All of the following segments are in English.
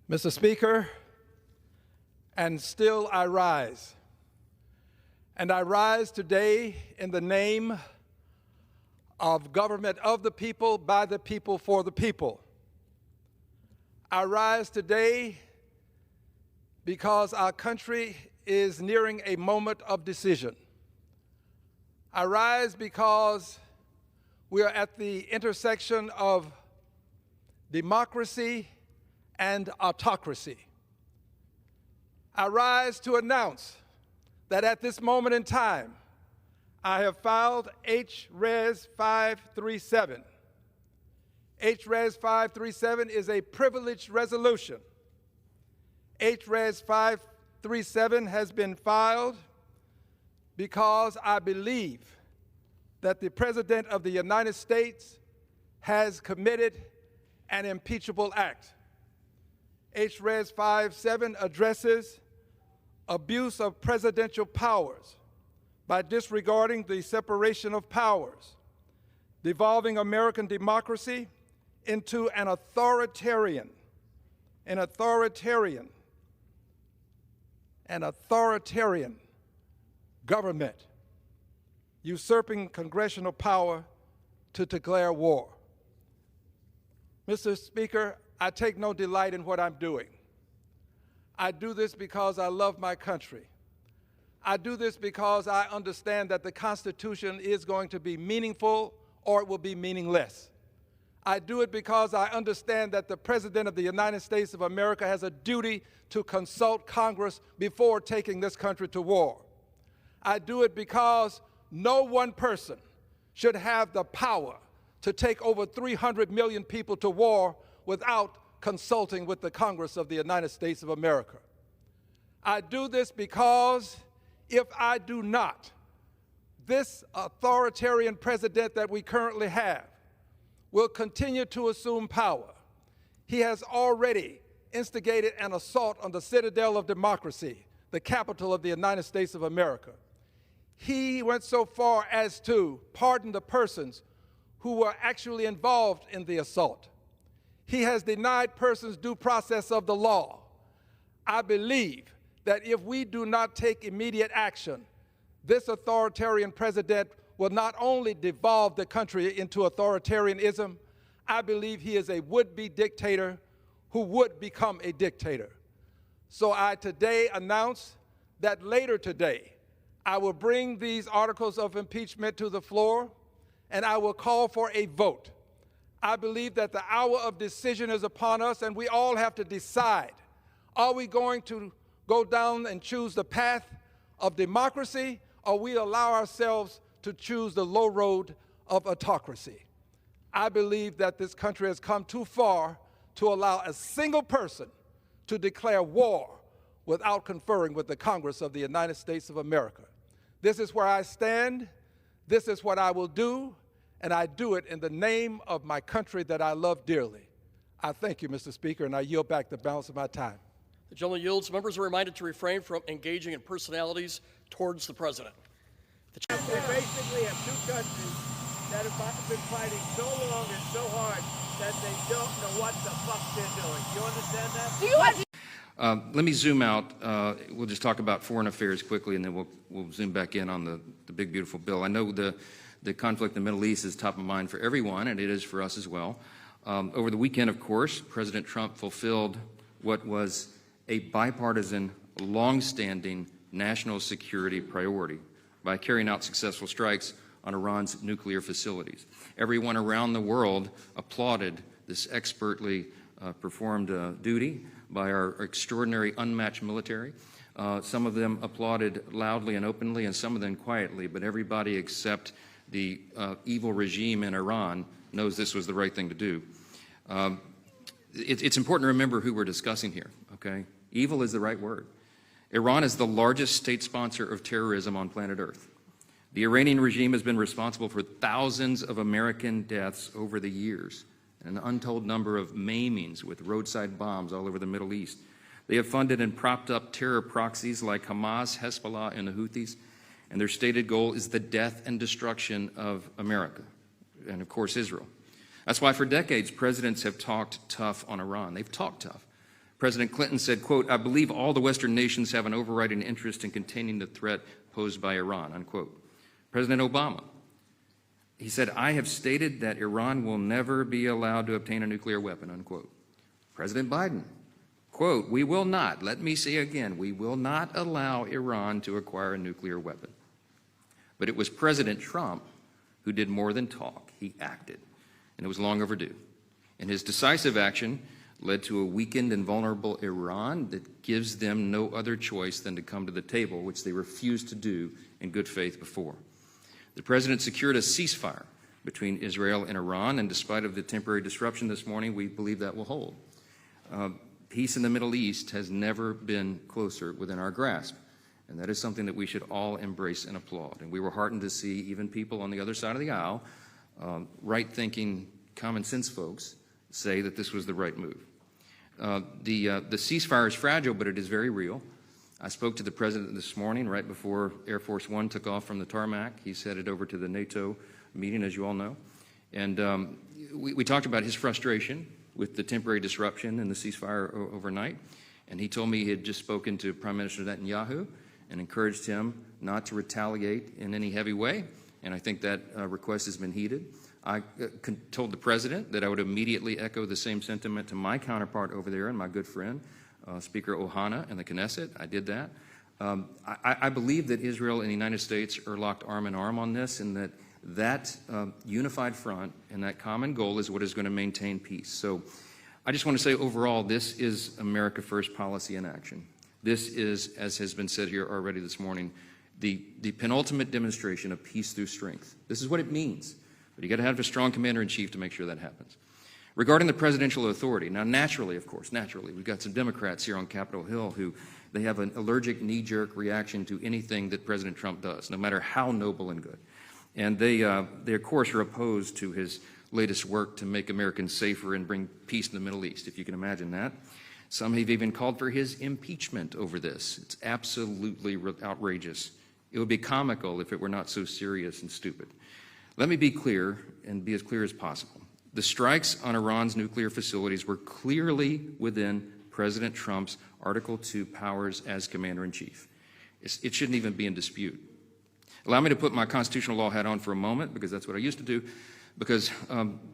Mr. Speaker, and still I rise. And I rise today in the name of government of the people, by the people, for the people. I rise today because our country is nearing a moment of decision. I rise because we are at the intersection of democracy and autocracy. I rise to announce that at this moment in time, I have filed H-Res 537. H-Res 537 is a privileged resolution. H-Res 537 has been filed because I believe that the President of the United States has committed an impeachable act. H-Res 537 addresses abuse of presidential powers by disregarding the separation of powers, devolving American democracy into an authoritarian government, usurping congressional power to declare war. Mr. Speaker, I take no delight in what I'm doing. I do this because I love my country. I do this because I understand that the Constitution is going to be meaningful or it will be meaningless. I do it because I understand that the President of the United States of America has a duty to consult Congress before taking this country to war. I do it because no one person should have the power to take over 300 million people to war without consulting with the Congress of the United States of America. I do this because if I do not, this authoritarian president that we currently have will continue to assume power. He has already instigated an assault on the citadel of democracy, the capital of the United States of America. He went so far as to pardon the persons who were actually involved in the assault. He has denied persons due process of the law. I believe that if we do not take immediate action, this authoritarian president will not only devolve the country into authoritarianism, I believe he is a would-be dictator who would become a dictator. So I today announce that later today, I will bring these articles of impeachment to the floor and I will call for a vote. I believe that the hour of decision is upon us and we all have to decide, are we going to go down and choose the path of democracy, or we allow ourselves to choose the low road of autocracy? I believe that this country has come too far to allow a single person to declare war without conferring with the Congress of the United States of America. This is where I stand, this is what I will do, and I do it in the name of my country that I love dearly. I thank you, Mr. Speaker, and I yield back the balance of my time. The gentleman yields. Members are reminded to refrain from engaging in personalities towards the president. We basically have two countries that have been fighting so long and so hard that they don't know what the fuck they're doing. Do you understand that? Do you let me zoom out. We'll just talk about foreign affairs quickly, and then we'll zoom back in on the big, beautiful bill. I know the conflict in the Middle East is top of mind for everyone, and it is for us as well. Over the weekend, of course, President Trump fulfilled what was a bipartisan, long-standing national security priority by carrying out successful strikes on Iran's nuclear facilities. Everyone around the world applauded this expertly performed duty by our extraordinary, unmatched military. Some of them applauded loudly and openly, and some of them quietly, but everybody except the evil regime in Iran knows this was the right thing to do. It's important to remember who we're discussing here, okay? Evil is the right word. Iran is the largest state sponsor of terrorism on planet Earth. The Iranian regime has been responsible for thousands of American deaths over the years, and an untold number of maimings with roadside bombs all over the Middle East. They have funded and propped up terror proxies like Hamas, Hezbollah, and the Houthis, and their stated goal is the death and destruction of America, and of course Israel. That's why for decades presidents have talked tough on Iran. They've talked tough. President Clinton said, quote, "I believe all the Western nations have an overriding interest in containing the threat posed by Iran," unquote. President Obama, he said, "I have stated that Iran will never be allowed to obtain a nuclear weapon," unquote. President Biden, quote, "We will not," let me say again, "we will not allow Iran to acquire a nuclear weapon." But it was President Trump who did more than talk. He acted, and it was long overdue. And his decisive action led to a weakened and vulnerable Iran that gives them no other choice than to come to the table, which they refused to do in good faith before. The president secured a ceasefire between Israel and Iran, and despite of the temporary disruption this morning, we believe that will hold. Peace in the Middle East has never been closer within our grasp, and that is something that we should all embrace and applaud. And we were heartened to see even people on the other side of the aisle, right-thinking, common-sense folks, say that this was the right move. The ceasefire is fragile, but it is very real. I spoke to the president this morning right before Air Force One took off from the tarmac. He's headed over to the NATO meeting, as you all know. And we talked about his frustration with the temporary disruption and the ceasefire overnight. And he told me he had just spoken to Prime Minister Netanyahu and encouraged him not to retaliate in any heavy way. And I think that request has been heeded. I told the president that I would immediately echo the same sentiment to my counterpart over there and my good friend, Speaker Ohana in the Knesset. I did that. I believe that Israel and the United States are locked arm in arm on this, and that unified front and that common goal is what is going to maintain peace. So I just want to say overall, this is America First policy in action. This is, as has been said here already this morning, the penultimate demonstration of peace through strength. This is what it means. But you got to have a strong commander-in-chief to make sure that happens. Regarding the presidential authority, now naturally, of course, we've got some Democrats here on Capitol Hill who they have an allergic knee-jerk reaction to anything that President Trump does, no matter how noble and good. And they of course, are opposed to his latest work to make Americans safer and bring peace in the Middle East, if you can imagine that. Some have even called for his impeachment over this. It's absolutely outrageous. It would be comical if it were not so serious and stupid. Let me be clear, and be as clear as possible. The strikes on Iran's nuclear facilities were clearly within President Trump's Article 2 powers as commander-in-chief. It shouldn't even be in dispute. Allow me to put my constitutional law hat on for a moment, because that's what I used to do, because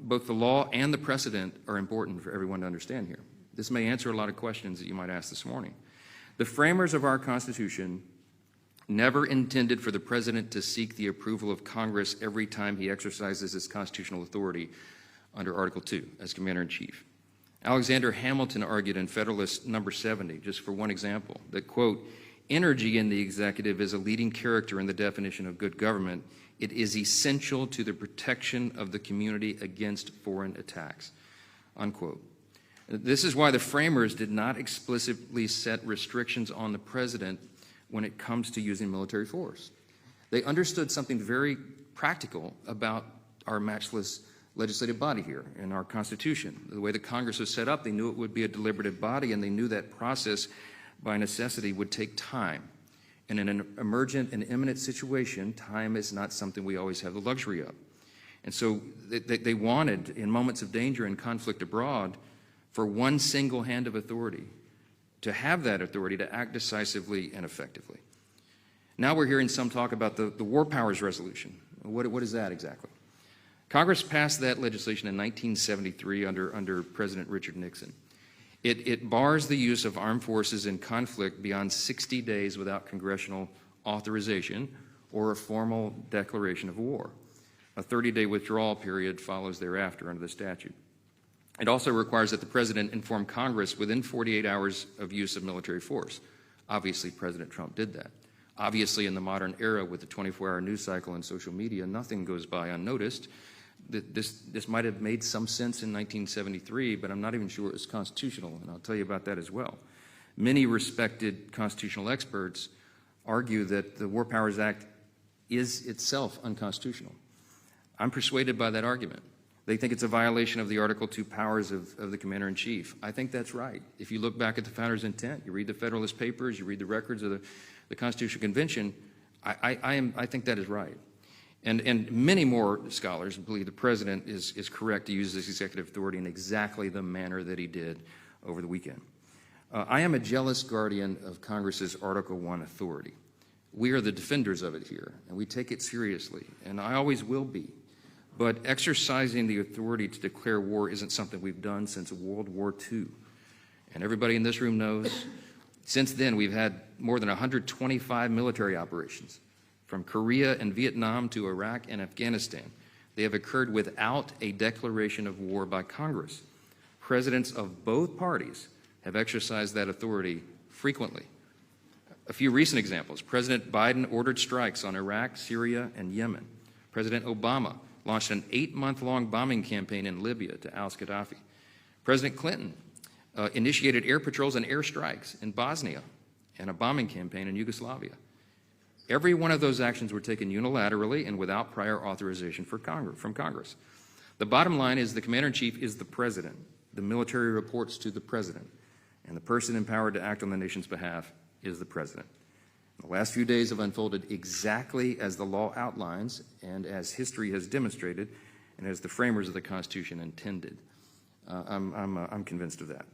both the law and the precedent are important for everyone to understand here. This may answer a lot of questions that you might ask this morning. The framers of our Constitution never intended for the president to seek the approval of Congress every time he exercises his constitutional authority under Article 2 as commander-in-chief. Alexander Hamilton argued in Federalist number 70, just for one example, that, quote, "Energy in the executive is a leading character in the definition of good government. It is essential to the protection of the community against foreign attacks," unquote. This is why the framers did not explicitly set restrictions on the president when it comes to using military force. They understood something very practical about our matchless legislative body here in our Constitution. The way the Congress was set up, they knew it would be a deliberative body, and they knew that process by necessity would take time. And in an emergent and imminent situation, time is not something we always have the luxury of. And so they wanted, in moments of danger and conflict abroad, for one single hand of authority to have that authority to act decisively and effectively. Now we're hearing some talk about the War Powers Resolution. What is that exactly? Congress passed that legislation in 1973 under President Richard Nixon. It bars the use of armed forces in conflict beyond 60 days without congressional authorization or a formal declaration of war. A 30-day withdrawal period follows thereafter under the statute. It also requires that the president inform Congress within 48 hours of use of military force. Obviously, President Trump did that. Obviously, in the modern era with the 24-hour news cycle and social media, nothing goes by unnoticed. This might have made some sense in 1973, but I'm not even sure it was constitutional, and I'll tell you about that as well. Many respected constitutional experts argue that the War Powers Act is itself unconstitutional. I'm persuaded by that argument. They think it's a violation of the Article 2 powers of the Commander-in-Chief. I think that's right. If you look back at the Founders' intent, you read the Federalist Papers, you read the records of the Constitutional Convention, I think that is right. And many more scholars believe the President is correct to use this executive authority in exactly the manner that he did over the weekend. I am a jealous guardian of Congress's Article I authority. We are the defenders of it here, and we take it seriously, and I always will be. But exercising the authority to declare war isn't something we've done since World War II. And everybody in this room knows, since then we've had more than 125 military operations, from Korea and Vietnam to Iraq and Afghanistan. They have occurred without a declaration of war by Congress. Presidents of both parties have exercised that authority frequently. A few recent examples: President Biden ordered strikes on Iraq, Syria, and Yemen. President Obama launched an 8-month-long bombing campaign in Libya to oust Gaddafi. President Clinton initiated air patrols and air strikes in Bosnia and a bombing campaign in Yugoslavia. Every one of those actions were taken unilaterally and without prior authorization from Congress. The bottom line is the Commander-in-Chief is the President. The military reports to the President, and the person empowered to act on the nation's behalf is the President. The last few days have unfolded exactly as the law outlines and as history has demonstrated and as the framers of the Constitution intended. I'm convinced of that.